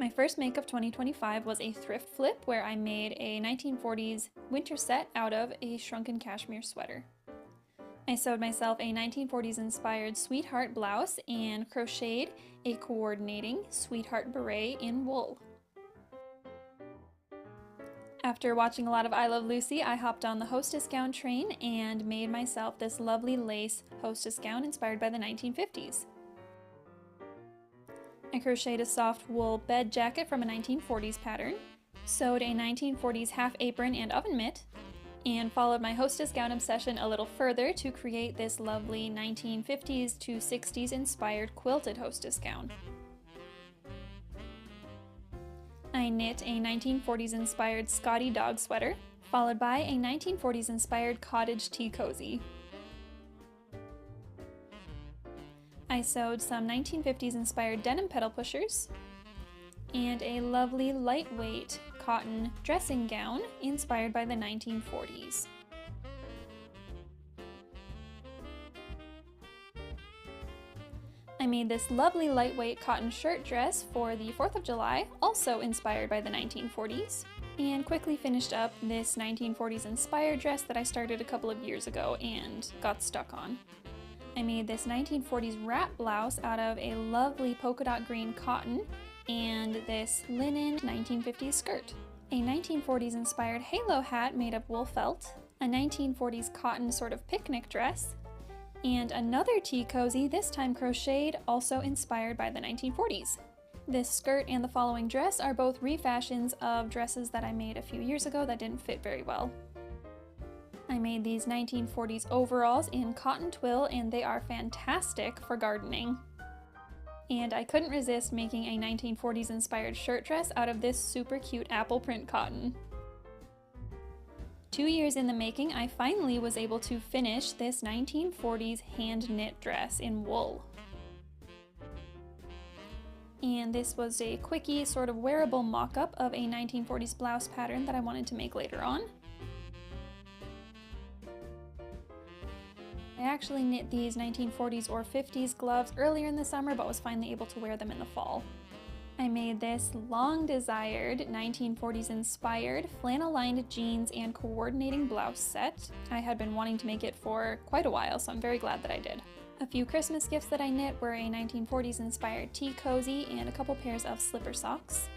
My first make of 2025 was a thrift flip where I made a 1940s winter set out of a shrunken cashmere sweater. I sewed myself a 1940s inspired sweetheart blouse and crocheted a coordinating sweetheart beret in wool. After watching a lot of I Love Lucy, I hopped on the hostess gown train and made myself this lovely lace hostess gown inspired by the 1950s. I crocheted a soft wool bed jacket from a 1940s pattern, sewed a 1940s half apron and oven mitt, and followed my hostess gown obsession a little further to create this lovely 1950s to 60s inspired quilted hostess gown. I knit a 1940s inspired Scotty dog sweater, followed by a 1940s inspired cottage tea cozy. I sewed some 1950s inspired denim pedal pushers, and a lovely lightweight cotton dressing gown inspired by the 1940s. I made this lovely lightweight cotton shirt dress for the 4th of July, also inspired by the 1940s, and quickly finished up this 1940s inspired dress that I started a couple of years ago and got stuck on. I made this 1940s wrap blouse out of a lovely polka dot green cotton and this linen 1950s skirt. A 1940s inspired halo hat made of wool felt, a 1940s cotton sort of picnic dress, and another tea cozy, this time crocheted, also inspired by the 1940s. This skirt and the following dress are both refashions of dresses that I made a few years ago that didn't fit very well. I made these 1940s overalls in cotton twill and they are fantastic for gardening. And I couldn't resist making a 1940s inspired shirt dress out of this super cute apple print cotton. 2 years in the making, I finally was able to finish this 1940s hand knit dress in wool. And this was a quickie sort of wearable mock-up of a 1940s blouse pattern that I wanted to make later on. I actually knit these 1940s or 50s gloves earlier in the summer but was finally able to wear them in the fall. I made this long-desired 1940s inspired flannel-lined jeans and coordinating blouse set. I had been wanting to make it for quite a while, so I'm very glad that I did. A few Christmas gifts that I knit were a 1940s inspired tea cozy and a couple pairs of slipper socks.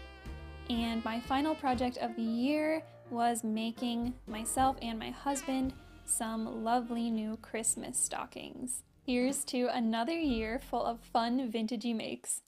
And my final project of the year was making myself and my husband some lovely new Christmas stockings. Here's to another year full of fun vintagey makes.